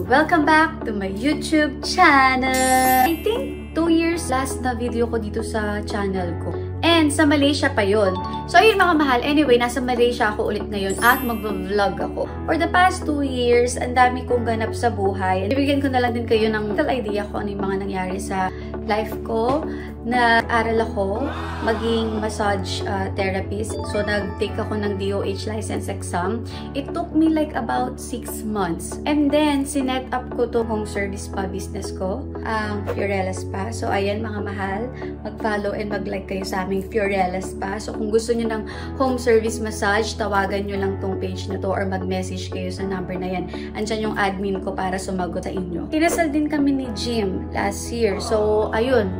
Welcome back to my YouTube channel! I think 2 years last na video ko dito sa channel ko. And sa Malaysia pa yon. So ayun mga mahal, anyway, nasa Malaysia ako ulit ngayon at magva-vlog ako. For the past 2 years, ang dami kong ganap sa buhay. Ibigyan ko na lang din kayo ng little idea kung ano yung mga nangyari sa life ko. Nag-aral ako maging massage therapist. So nag-take ako ng DOH license exam. It took me like about 6 months. And then, sinet up ko to home service spa business ko, ang Fiorella Spa. So ayan mga mahal, mag-follow and mag-like kayo sa aming Fiorella Spa. So kung gusto nyo ng home service massage, tawagan nyo lang tong page na to or mag-message kayo sa number na yan. Andyan yung admin ko para sumagot sa inyo. Kinasal din kami ni Jim last year. So ayun,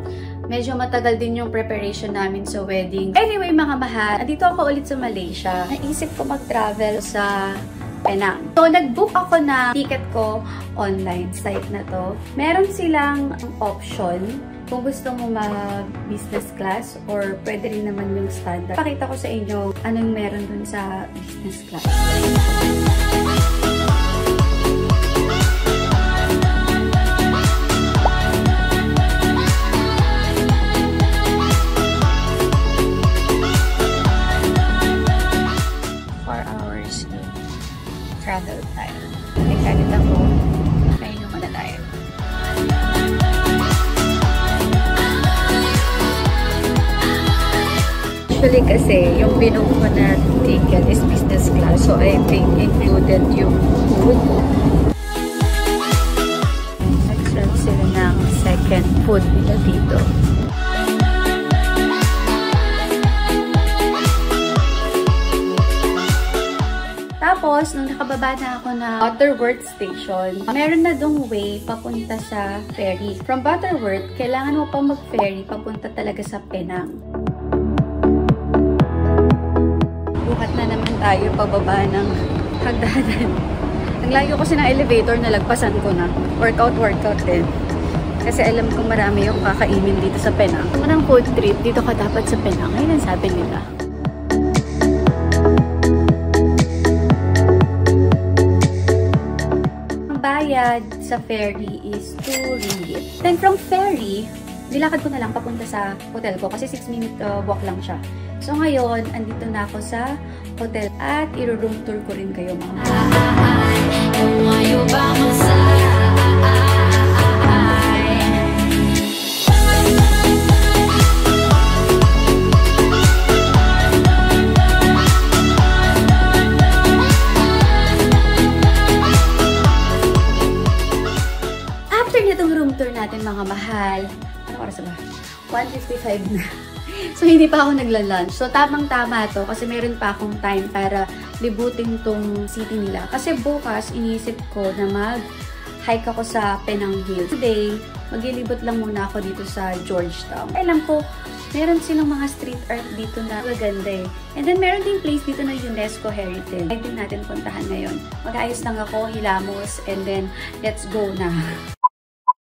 medyo matagal din yung preparation namin sa wedding. Anyway mga mahal, andito ako ulit sa Malaysia. Naisip ko mag-travel sa Penang. So, nag-book ako na ticket ko online site na to. Meron silang option kung gusto mo mag-business class or pwede rin naman yung standard. Pakita ko sa inyo anong meron dun sa business class. Travel time. Excited ako. Kain naman na tayo. Actually kasi, yung binuo ko na ticket is business class. So, I think included yung food. Nag-serve sila ng second food nila dito. Tapos, nung nakababa na ako na Butterworth Station, meron na dong way papunta sa ferry. From Butterworth, kailangan mo pa mag-ferry papunta talaga sa Penang. Buhat na naman tayo pababa ng hagdanan. Ang layo kasi ng elevator, nalagpasan ko na. Workout din. Kasi alam kong marami yung kakainin dito sa Penang. Kung anong food trip, dito ka dapat sa Penang. Ayun ang sabi nila. Bayad sa ferry is 2 ringgit. Then from ferry, nilakad ko na lang papunta sa hotel ko kasi 6-minute walk lang siya. So ngayon, andito na ako sa hotel at i-room tour ko rin kayo mga natin mga mahal. Ano oras ba? 1:55 na. So, hindi pa ako nagla-lunch. So, tamang-tama to kasi meron pa akong time para libutin tong city nila. Kasi bukas, iniisip ko na mag-hike ako sa Penang Hills. Today, maglilibot lang muna ako dito sa Georgetown. Alam ko, meron silang mga street art dito na maganda eh. And then, meron ding place dito na UNESCO Heritage. I think natin puntahan ngayon. Mag-ayos lang ako, hilamos, and then, let's go na.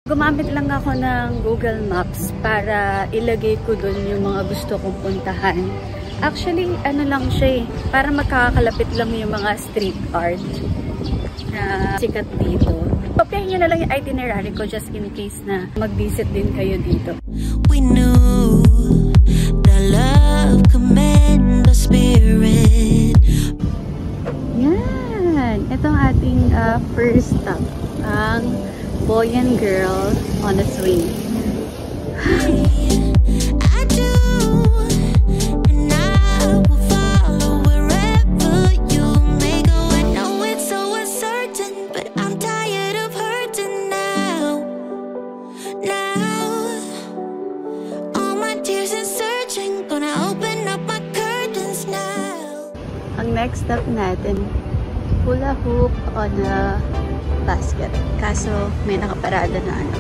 Gumamit lang ako ng Google Maps para ilagay ko dun yung mga gusto kong puntahan. Actually, ano lang siya eh, para magkakakalapit lang yung mga street art na sikat dito. Kopyahin nyo na lang yung itinerary ko just in case na mag-visit din kayo dito. We knew the love command the spirit. Yan! Ito ang ating first stop. Ang Boy and Girl on a Swing. I do, and I will follow wherever you may go. I know it's so uncertain, but I'm tired of hurting now. Now, all my tears and searching, gonna open up my curtains now. Ang next stop natin, hula hoop on a basket. Kaso, may nakaparada na ano.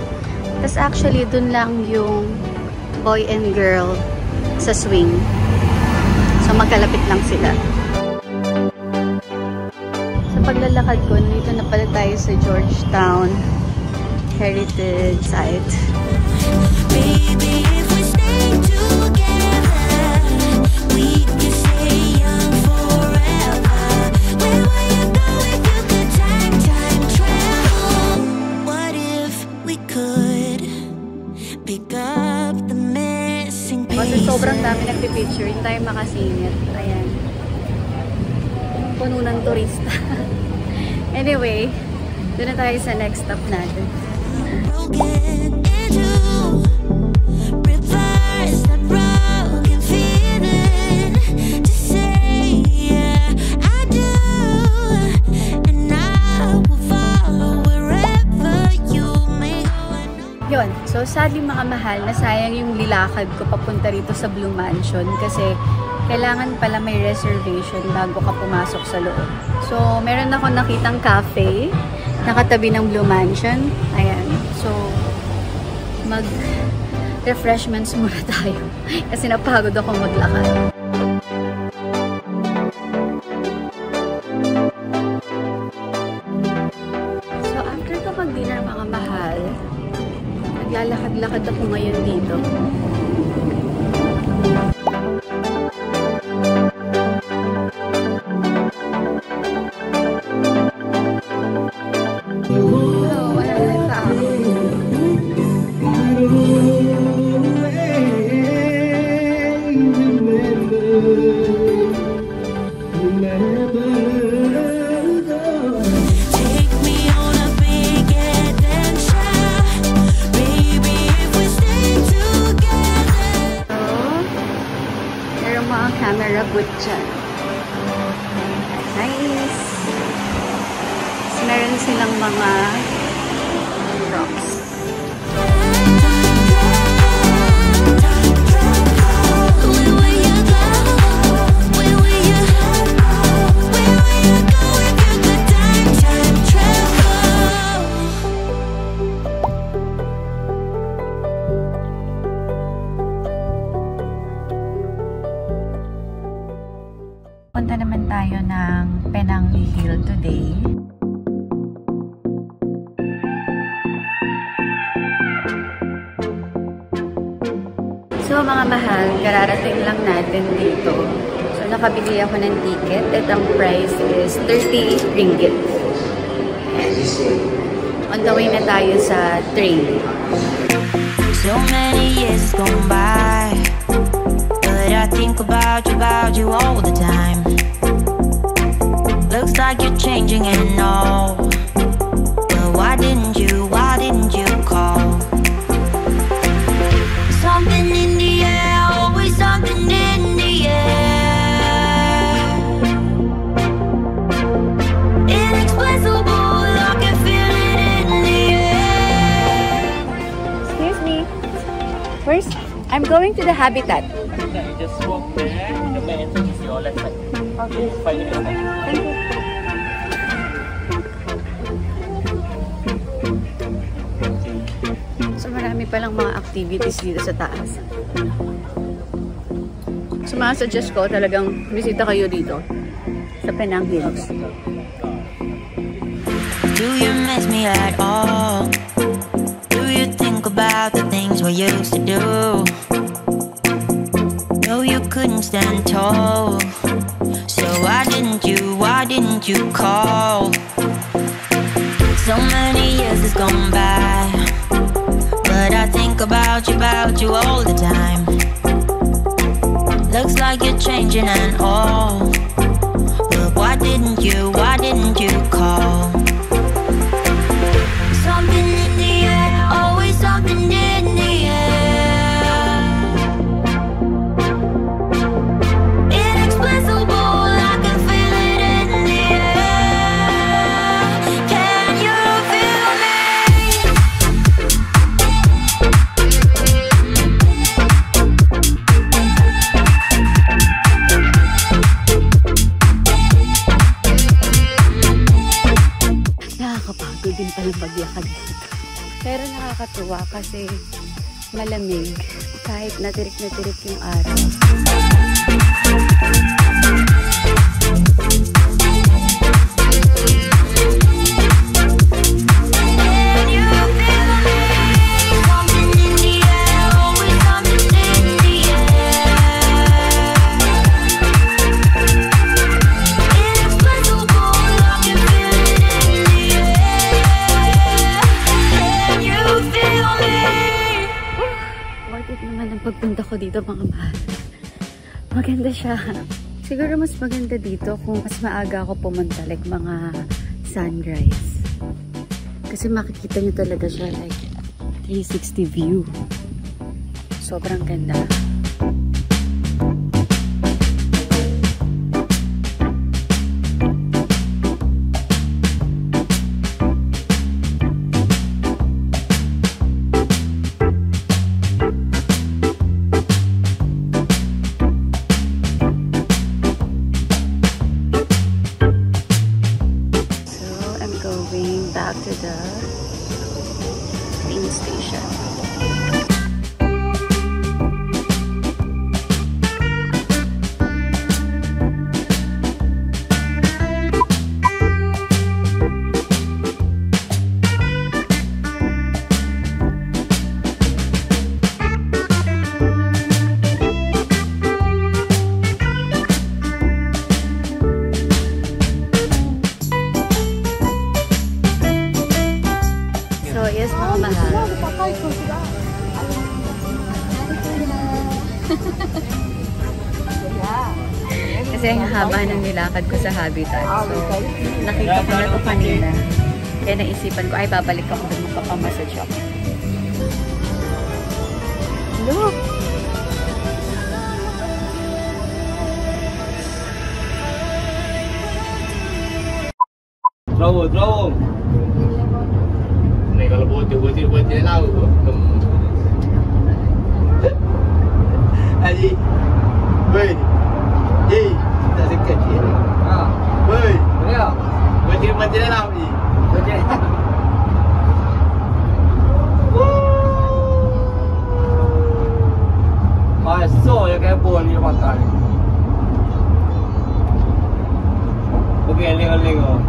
Tapos actually, dun lang yung boy and girl sa swing. So, magkalapit lang sila. Sa paglalakad ko, dito na pala tayo sa Georgetown Heritage Site. Baby, if we stay together, we can stay young forever. Where will you go if you could time travel? picture, hindi tayo makasingit. Ayan. Puno ng turista. Anyway, doon na tayo sa next stop natin. Yun. So, sadly mga mahal, nasayang yung nilakad ko papunta rito sa Blue Mansion kasi kailangan pala may reservation bago ka pumasok sa loob. So, meron ako nakitang cafe nakatabi ng Blue Mansion. Ayan. So, mag-refreshments muna tayo kasi napagod ako maglakad. So, after ko mag-dinner mga mahal, naglalakad-lakad ako ngayon dito. Camera booth dyan. Nice! So, meron silang mga props. Punta naman tayo ng Penang Hill today. So mga mahal, kararating lang natin dito. So nakabili ako ng ticket at ang price is 30 ringgit. On the way na tayo sa train. So many years gone by, but I think about you all the time. Looks like you're changing and all, but why didn't you call? Something in the air, always something in the air. Inexplicable, I can feel it in the air. Excuse me. First, I'm going to the Habitat. Yeah, you just walk there, the main entrance is your left side. Okay. 5 minutes. Thank you. So marami palang mga activities dito sa taas. So suggest ko talagang bisita kayo dito sa Penang Hills. Do you miss me at all? Do you think about the things we used to do? No, you couldn't stand tall. So why didn't you call? So many years has gone by, but I think about you all the time. Looks like you're changing and all, but why didn't you call? Something in the air, always something in the air. Inexplicable, I can feel it in the air. Can you feel me? Nakakapagod din palang maglakad dito. Pero nakakatuwa kasi malamig kahit natirik yung araw. Pagpunta ko dito mga mahal. Maganda siya. Siguro mas maganda dito kung mas maaga ako pumunta, like mga sunrise. Kasi makikita nyo talaga siya, like 360 view. Sobrang ganda. Back to the train station. Yes, mga mahal. Kasi ang haba ng nilakad ko sa Habitat. So, nakita ko na ito kanina. Kaya naisipan ko, ay babalik ako dun magpapamassage ako. Look! Throw! Này kalau buat dia tahu tu. Aji. Wei. Ji, tak dekat dia. Ha. Wei. Ya. Buat dia tahu ni. Buat dia. Ai, so ya cái buồn như bạn tay. Okay, lingo.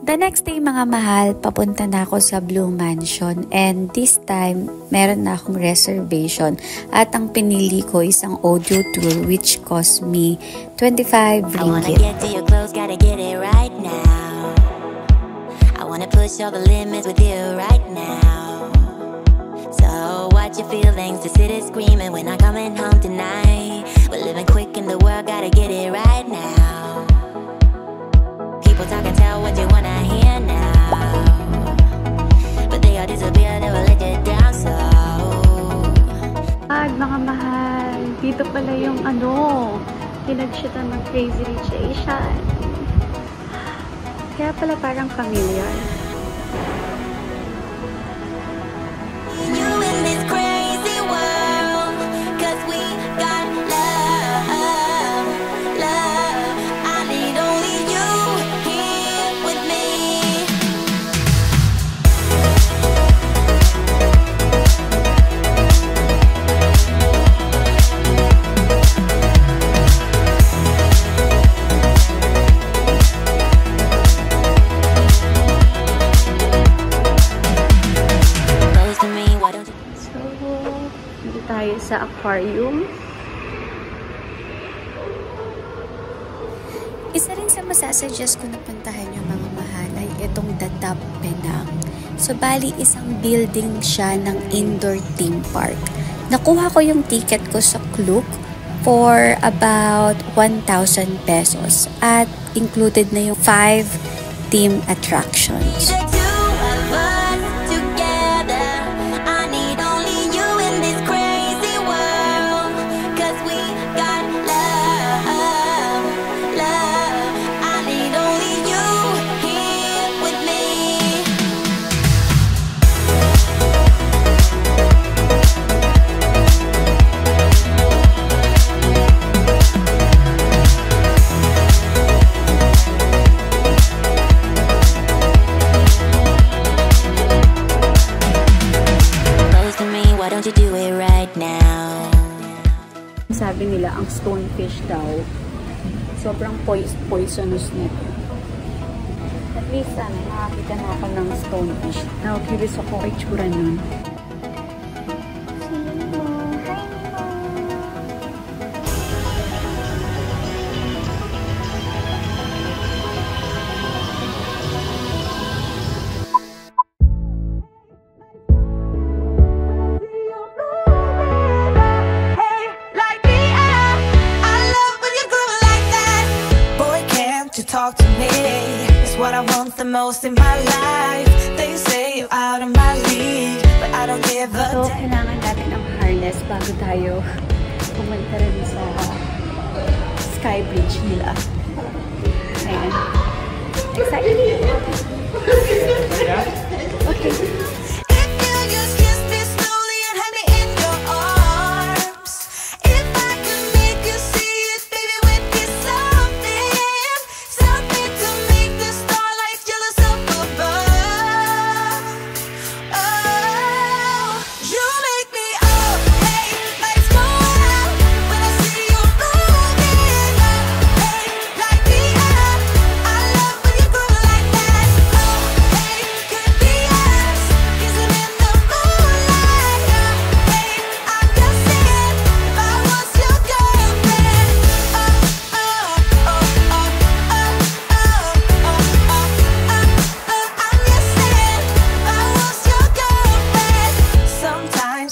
The next day mga mahal, papunta na ako sa Blue Mansion and this time, meron na akong reservation at ang pinili ko isang audio tour which cost me 25 ringgit. I wanna get to your clothes, gotta get it right now. I wanna push all the limits with you right now. So watch your feelings, to sit and screaming when I'm coming home tonight. We're living quick in the world, gotta get it right now. People talk and tell what you wanna hear now, but they all disappear, they will let you down so. Mga mahal, dito pala yung pinagshootan ng Crazy Rich Asian. Kaya pala parang familiar. You in this crazy world, 'cause we got love. I need only you here with me. Close to me, why don't you? So, dito tayo sa aquarium. Isa rin sa masasuggest ko na puntahan yung mga mahal ay itong The Top Penang. So, bali isang building siya ng indoor theme park. Nakuha ko yung ticket ko sa Klook for about 1,000 pesos at included na yung 5 theme attractions. The two of us together. I need only you in this crazy world, 'cause we got love. I need only you here with me. Close to me, why don't you do it right now? Sabi nila, ang stonefish daw, sobrang poisonous nito. At least, nakakita na ako ng stonefish. Now, curious ako kay tsura nun. want the most in my life. They say you're out of my league, but I don't give a So, kailangan natin ng harness bago tayo pumunta rin sa Sky Bridge nila. Ayan. Excited? Okay.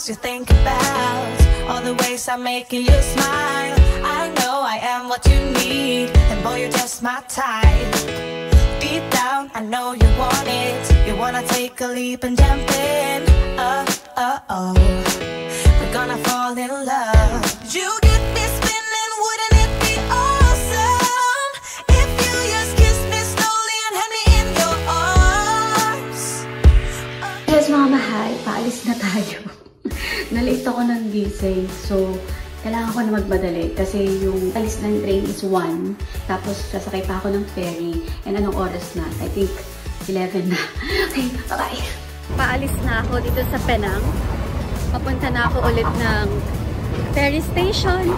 To think about all the ways I'm making you smile. I know I am what you need, and boy, you're just my type. Deep down, I know you want it. You wanna take a leap and jump in. Oh, we're gonna fall in love. You get me spinning, wouldn't it be awesome if you just kiss me slowly and hand me in your arms? Yes, mga mahal, paalis na tayo. Nalate ako ng gising. So, kailangan ko na magmadali. Kasi yung alis ng train is 1. Tapos, sasakay pa ako ng ferry. And anong oras na? I think 11 na. Okay, bye-bye! Paalis na ako dito sa Penang. Papunta na ako ulit ng ferry station.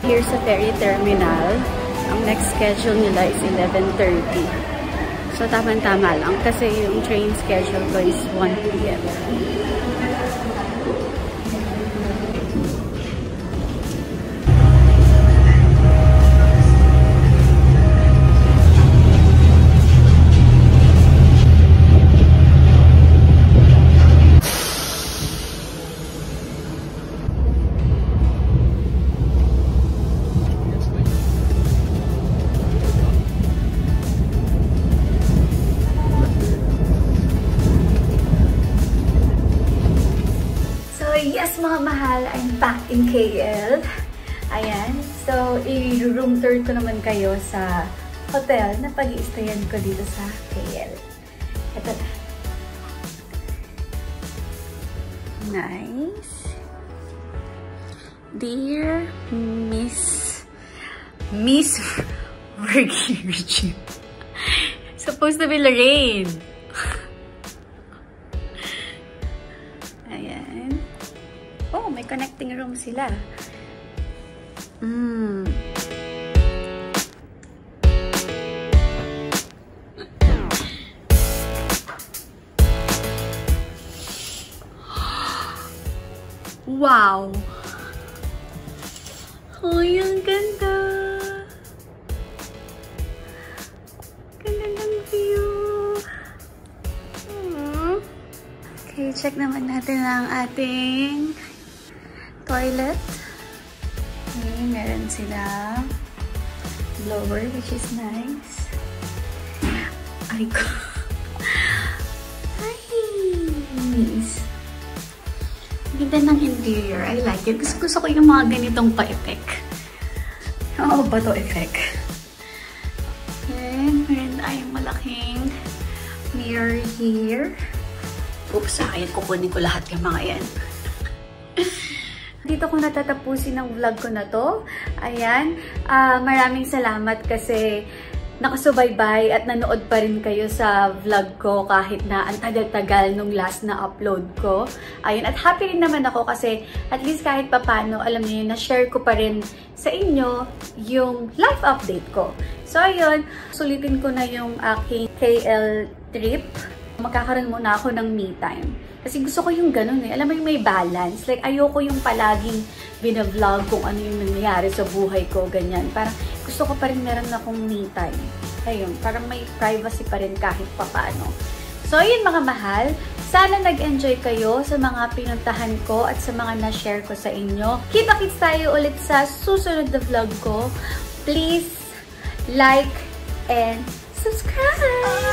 Here sa ferry terminal. Ang next schedule nila is 11:30. So, tama-tama lang. Kasi yung train schedule ko is 1 p.m. Yes, mga mahal, I'm back in KL. Ayan. So, i-room tour ko naman kayo sa hotel na pag-i-stayan ko dito sa KL. Ito na. Nice. Dear Miss Virgin. Supposed to be Lorraine. Ayan. Oh, may connecting room sila. Wow! Ay, ang ganda! Ganda ng view! Okay, check naman natin ang ating toilet. Okay, meron sila blower, which is nice. Ay ko! Ay! Nice! Ganda ng interior. I like it. Gusto ko yung mga ganitong pa-effect. Oo ba to effect? And meron tayong malaking mirror here. Oops, ayan. Kukunin ko lahat yung mga yan. Dito ko natatapusin ang vlog ko na to. Ayan. Maraming salamat kasi nakasubaybay at nanood pa rin kayo sa vlog ko kahit na ang tagal-tagal nung last na upload ko. Ayun, at happy rin naman ako kasi at least kahit papano, alam niyo yun, na-share ko pa rin sa inyo yung life update ko. So ayun, sulitin ko na yung aking KL trip. Magkakaroon muna ako ng me time. Kasi gusto ko yung ganun eh. Alam mo yung may balance. Like, ayoko yung palaging binavlog kung ano yung nangyayari sa buhay ko, ganyan. Parang gusto ko pa rin meron akong me time. Ayun, parang may privacy pa rin kahit papaano. So, ayun mga mahal. Sana nag-enjoy kayo sa mga pinuntahan ko at sa mga na-share ko sa inyo. Kita-kits tayo ulit sa susunod na vlog ko. Please like and subscribe!